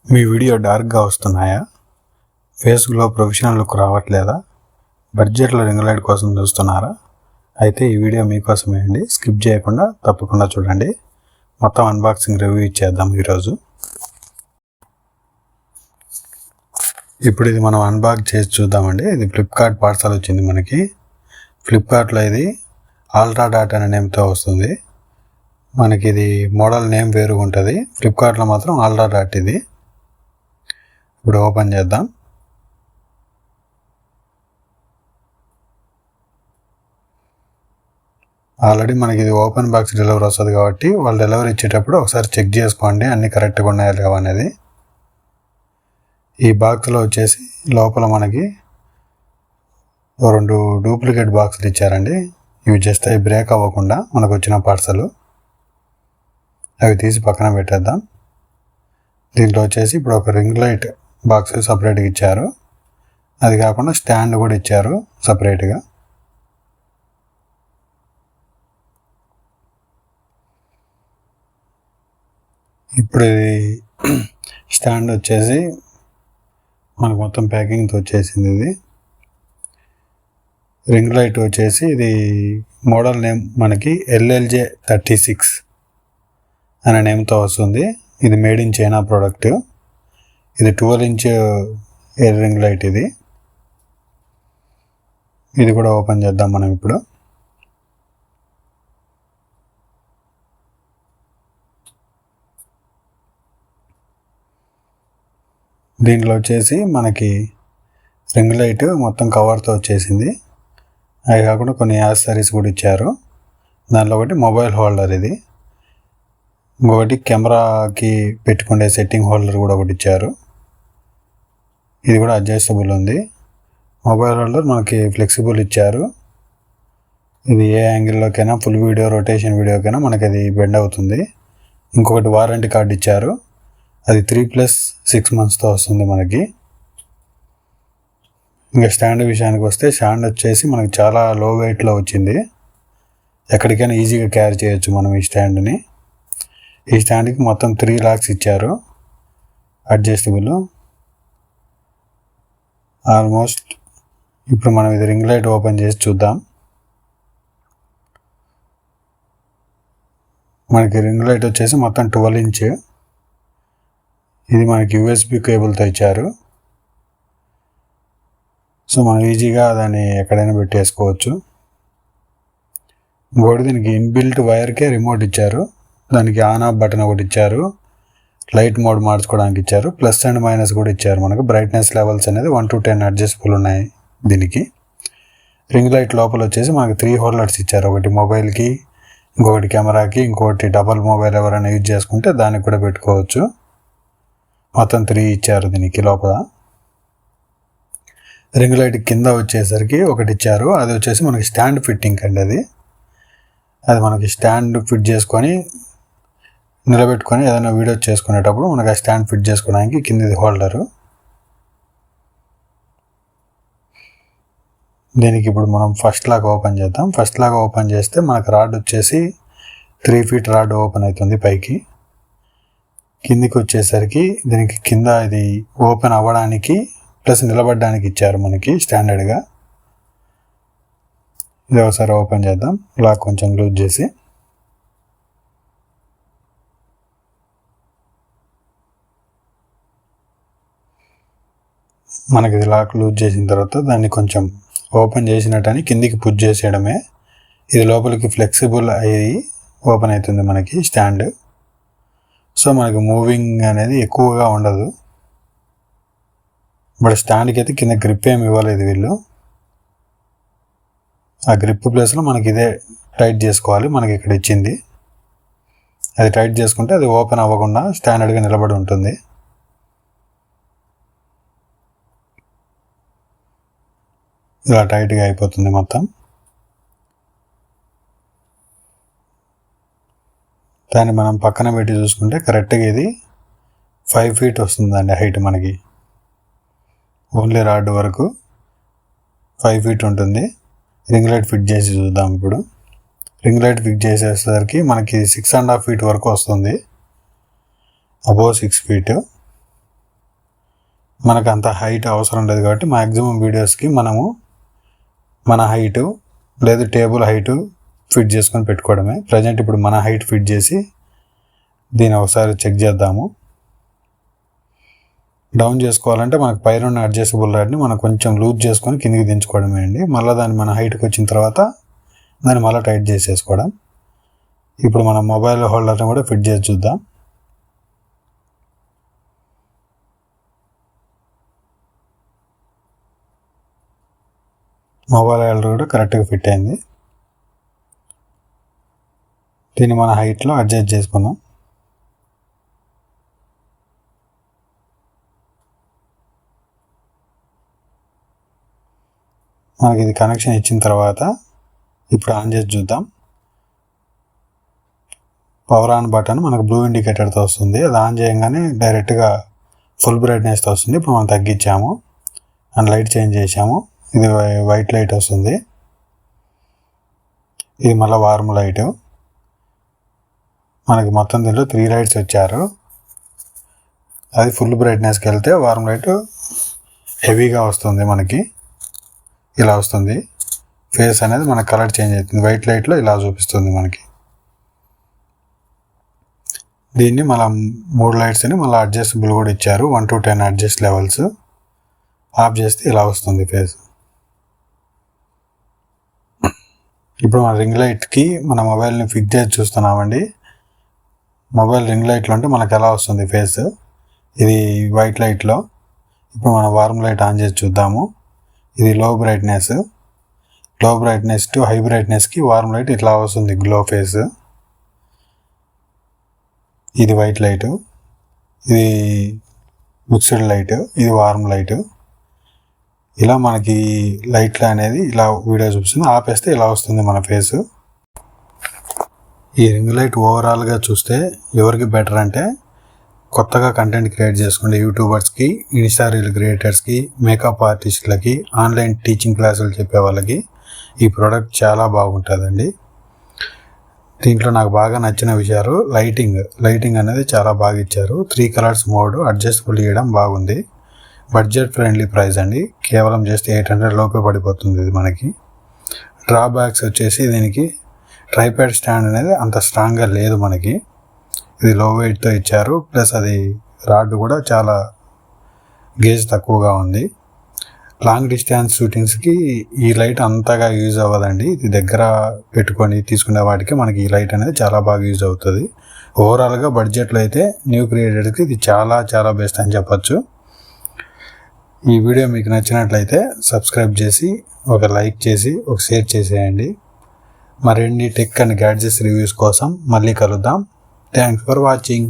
మీ video డార్క్గా వస్తున్నాయా? ఫేస్లో ప్రొఫెషనల్ లుక్ రావట్లేదా? బడ్జెట్లో రింగ్ లైట్ కోసం చూస్తున్నారా? అయితే ఈ వీడియో మీకోసమే అండి. స్కిప్ చేయకుండా తప్పకుండా చూడండి. మొత్తం అన్బాక్సింగ్ రివ్యూ ఇచ్చేద్దాం ఈరోజు. ఇప్పుడు ఇది మనం అన్బాక్స్ చేసి చూద్దామండి. ఇది ఫ్లిప్కార్ట్ పార్సల్ వచ్చింది మనకి. ఫ్లిప్కార్ట్లో ఇది ఆల్ట్రా డాట్ అనే నేమ్తో వస్తుంది. మనకి ఇది మోడల్ నేమ్ వేరుగా ఉంటుంది. ఫ్లిప్కార్ట్లో మాత్రం ఆల్ట్రా డాట్ ఇది. ఇప్పుడు ఓపెన్ చేద్దాం. ఆల్రెడీ మనకి ఇది ఓపెన్ బాక్స్ డెలివరీ వస్తుంది కాబట్టి వాళ్ళు డెలివరీ ఇచ్చేటప్పుడు ఒకసారి చెక్ చేసుకోండి అన్నీ కరెక్ట్గా ఉన్నాయా లేవా అనేది. ఈ బాక్స్లో వచ్చేసి లోపల మనకి 2 డూప్లికేట్ బాక్సులు ఇచ్చారండి. ఇవి జస్ట్ అవి బ్రేక్ అవ్వకుండా మనకు వచ్చిన పార్సల్. అవి తీసి పక్కన పెట్టేద్దాం. దీంట్లో వచ్చేసి ఇప్పుడు ఒక రింగ్ లైట్ బాక్స్ సపరేట్గా ఇచ్చారు. అది కాకుండా స్టాండ్ కూడా ఇచ్చారు సపరేట్గా. ఇప్పుడు ఇది స్టాండ్ వచ్చేసి మనకు మొత్తం ప్యాకింగ్తో వచ్చేసింది. ఇది రింగ్ లైట్ వచ్చేసి ఇది మోడల్ నేమ్ మనకి LLJ36 అనే నేమ్తో వస్తుంది. ఇది మేడ్ ఇన్ చైనా ప్రోడక్ట్. ఇది 12 ఇంచ్ ఎయిర్ రింగ్ లైట్. ఇది కూడా ఓపెన్ చేద్దాం మనం ఇప్పుడు. దీంట్లో వచ్చేసి మనకి రింగ్ లైట్ మొత్తం కవర్తో వచ్చేసింది. అవి కాకుండా కొన్ని యాక్సెసరీస్ కూడా ఇచ్చారు. దాంట్లో ఒకటి మొబైల్ హోల్డర్, ఇది ఇంకొకటి కెమెరాకి పెట్టుకునే సెట్టింగ్ హోల్డర్ కూడా ఒకటి ఇచ్చారు. ఇది కూడా అడ్జస్టబుల్ ఉంది. మొబైల్ హోల్డర్ మనకి ఫ్లెక్సిబుల్ ఇచ్చారు. ఇది ఏ యాంగిల్లోకైనా ఫుల్ వీడియో రొటేషన్ వీడియోకైనా మనకి అది బెండ్ అవుతుంది. ఇంకొకటి వారంటీ కార్డు ఇచ్చారు. అది 3+6 monthsతో వస్తుంది మనకి. ఇంకా స్టాండ్ విషయానికి వస్తే స్టాండ్ వచ్చేసి మనకి చాలా లో వెయిట్లో వచ్చింది. ఎక్కడికైనా ఈజీగా క్యారీ చేయొచ్చు మనం ఈ స్టాండ్ని. ఈ స్టాండ్కి మొత్తం 3 లాక్స్ ఇచ్చారు అడ్జస్టబుల్. ఆల్మోస్ట్ ఇప్పుడు మనం ఇది రింగ్ లైట్ ఓపెన్ చేసి చూద్దాం. మనకి రింగ్ లైట్ వచ్చేసి మొత్తం 12 ఇంచ్. ఇది మనకి USB కేబుల్తో ఇచ్చారు. సో మనం ఈజీగా దాన్ని ఎక్కడైనా పెట్టేసుకోవచ్చు. ఇంకోటి దీనికి ఇన్బిల్ట్ వైర్కే రిమోట్ ఇచ్చారు. దానికి ఆన్ ఆఫ్ బటన్ ఒకటి ఇచ్చారు. లైట్ మోడ్ మార్చుకోవడానికి ఇచ్చారు. ప్లస్ అండ్ మైనస్ కూడా ఇచ్చారు. మనకు బ్రైట్నెస్ లెవెల్స్ అనేది 1 to 10 అడ్జస్టబుల్ ఉన్నాయి దీనికి. రింగ్ లైట్ లోపల వచ్చేసి మనకి 3 హోల్డర్స్ ఇచ్చారు. ఒకటి మొబైల్కి, ఇంకొకటి కెమెరాకి, ఇంకొకటి డబల్ మొబైల్ ఎవరైనా యూజ్ చేసుకుంటే దానికి కూడా పెట్టుకోవచ్చు. మొత్తం 3 ఇచ్చారు దీనికి లోపల. రింగ్ లైట్ కింద వచ్చేసరికి ఒకటి ఇచ్చారు. అది వచ్చేసి మనకి స్టాండ్ ఫిట్టింగ్ అండి. అది మనకి స్టాండ్ ఫిట్ చేసుకొని నిలబెట్టుకొని ఏదైనా వీడియో చేసుకునేటప్పుడు మనకి ఆ స్టాండ్ ఫిట్ చేసుకోవడానికి కిందది హోల్డరు. దీనికి ఇప్పుడు మనం ఫస్ట్ లాగా ఓపెన్ చేద్దాం. ఫస్ట్ లాగా ఓపెన్ చేస్తే మనకు రాడ్ వచ్చేసి 3 feet రాడ్ ఓపెన్ అవుతుంది పైకి. కిందికి వచ్చేసరికి దీనికి కింద ఇది ఓపెన్ అవ్వడానికి ప్లస్ నిలబడడానికి ఇచ్చారు మనకి స్టాండర్డ్గా. ఇది ఒకసారి ఓపెన్ చేద్దాం. ఇలా కొంచెం లూజ్ చేసి మనకి ఇది లాక్ లూజ్ చేసిన తర్వాత దాన్ని కొంచెం ఓపెన్ చేసినట్టని కిందికి పుష్ చేసేయడమే. ఇది లోపలికి ఫ్లెక్సిబుల్ అయ్యి ఓపెన్ అవుతుంది మనకి స్టాండ్. సో మనకి మూవింగ్ అనేది ఎక్కువగా ఉండదు. బట్ స్టాండ్కి అయితే కింద గ్రిప్ ఏమి ఇవ్వలేదు వీళ్ళు. ఆ గ్రిప్ ప్లేస్లో మనకి ఇదే టైట్ చేసుకోవాలి. మనకి ఇక్కడ ఇచ్చింది అది టైట్ చేసుకుంటే అది ఓపెన్ అవ్వకుండా స్టాండర్డ్గా నిలబడి ఉంటుంది. ఇలా టైట్గా అయిపోతుంది మొత్తం. దాన్ని మనం పక్కన పెట్టి చూసుకుంటే కరెక్ట్గా ఇది 5 feet వస్తుందండి హైట్. మనకి ఓన్లీ రాడ్ వరకు 5 feet ఉంటుంది. రింగ్ లైట్ ఫిట్ చేసి చూద్దాం ఇప్పుడు. రింగ్ లైట్ ఫిట్ చేసేసరికి మనకి 6.5 feet వరకు వస్తుంది. Above 6 feet. మనకు అంత హైట్ అవసరం లేదు కాబట్టి మ్యాక్సిమం వీడియోస్కి మనము మన హైటు లేదు టేబుల్ హైటు ఫిట్ చేసుకొని పెట్టుకోవడమే. ప్రజెంట్ ఇప్పుడు మన హైట్ ఫిట్ చేసి దీన్ని ఒకసారి చెక్ చేద్దాము. డౌన్ చేసుకోవాలంటే మనకు పైన ఉన్న అడ్జస్టబుల్ రాడ్ని మనం కొంచెం లూజ్ చేసుకొని కిందికి దించుకోవడమే అండి. మళ్ళీ దాన్ని మన హైట్కి వచ్చిన తర్వాత దాన్ని మళ్ళీ టైట్ చేసేసుకోవడం. ఇప్పుడు మనం మొబైల్ హోల్డర్ని కూడా ఫిట్ చేసి చూద్దాం. మొబైల్ హోల్డర్ కూడా కరెక్ట్గా ఫిట్ అయింది. దీన్ని మన హైట్లో అడ్జస్ట్ చేసుకుందాం. మనకి ఇది కనెక్షన్ ఇచ్చిన తర్వాత ఇప్పుడు ఆన్ చేసి చూద్దాం. పవర్ ఆన్ బటన్ మనకు బ్లూ ఇండికేటర్తో వస్తుంది. అది ఆన్ చేయగానే డైరెక్ట్గా ఫుల్ బ్రైట్నెస్తో వస్తుంది. ఇప్పుడు మనం తగ్గించాము అండ్ లైట్ చేంజ్ చేసాము. ఇది వైట్ లైట్ వస్తుంది. ఇది మళ్ళీ వార్మ్ లైట్. మనకి మొత్తం దీంట్లో 3 లైట్స్ వచ్చారు. అది ఫుల్ బ్రైట్నెస్కి వెళ్తే వార్మ్ లైట్ హెవీగా వస్తుంది. మనకి ఇలా వస్తుంది. ఫేస్ అనేది మనకు కలర్ చేంజ్ అవుతుంది. వైట్ లైట్లో ఇలా చూపిస్తుంది మనకి. దీన్ని మళ్ళీ 3 లైట్స్ని మళ్ళీ అడ్జస్టబుల్ కూడా ఇచ్చారు. 1 to 10 అడ్జస్ట్ లెవెల్స్. ఆఫ్ చేస్తే ఇలా వస్తుంది ఫేస్. ఇప్పుడు మన రింగ్ లైట్కి మన మొబైల్ని ఫిక్స్ చేసి చూస్తున్నామండి. మొబైల్ రింగ్ లైట్లో అంటే మనకు ఎలా వస్తుంది ఫేస్. ఇది వైట్ లైట్లో. ఇప్పుడు మనం వార్మ్ లైట్ ఆన్ చేసి చూద్దాము. ఇది లో బ్రైట్నెస్ టు హై బ్రైట్నెస్కి వార్మ్ లైట్ ఇట్లా వస్తుంది గ్లో ఫేస్. ఇది వైట్ లైట్, ఇది మిక్స్డ్ లైట్, ఇది వార్మ్ లైట్. ఇలా మనకి లైట్లు అనేది ఇలా వీడియో చూపిస్తుంది. ఆపేస్తే ఇలా వస్తుంది మన ఫేస్. ఈ రింగ్ లైట్ ఓవరాల్గా చూస్తే ఎవరికి బెటర్ అంటే కొత్తగా కంటెంట్ క్రియేట్ చేసుకునే యూట్యూబర్స్కి, ఇన్స్టా రీల్ క్రియేటర్స్కి, మేకప్ ఆర్టిస్టులకి, ఆన్లైన్ టీచింగ్ క్లాసులు చెప్పే వాళ్ళకి ఈ ప్రోడక్ట్ చాలా బాగుంటుందండి. దీంట్లో నాకు బాగా నచ్చిన విషయాలు లైటింగ్ అనేది చాలా బాగా ఇచ్చారు. 3 కలర్స్ మోడ్ అడ్జస్టబుల్ చేయడం బాగుంది. బడ్జెట్ ఫ్రెండ్లీ ప్రైస్ అండి. కేవలం జస్ట్ 800 లోపే పడిపోతుంది ఇది మనకి. డ్రాబ్యాక్స్ వచ్చేసి దీనికి ట్రైపాడ్ స్టాండ్ అనేది అంత స్ట్రాంగ్గా లేదు మనకి. ఇది లో వెయిట్తో ఇచ్చారు. ప్లస్ అది రాడ్ కూడా చాలా గేజ్ తక్కువగా ఉంది. లాంగ్ డిస్టెన్స్ షూటింగ్స్కి ఈ లైట్ అంతగా యూజ్ అవ్వదండి. ఇది దగ్గర పెట్టుకొని తీసుకునే వాటికి మనకి ఈ లైట్ అనేది చాలా బాగా యూజ్ అవుతుంది. ఓవరాల్గా బడ్జెట్లో అయితే న్యూ క్రియేటర్కి ఇది చాలా చాలా బెస్ట్ అని చెప్పచ్చు. ఈ వీడియో మీకు నచ్చినట్లయితే సబ్స్క్రైబ్ చేసి ఒక లైక్ చేసి ఒక షేర్ చేసేయండి. మరిన్ని టెక్ అండ్ గ్యాడ్జెట్స్ రివ్యూస్ కోసం మళ్ళీ కలుద్దాం. Thanks for watching.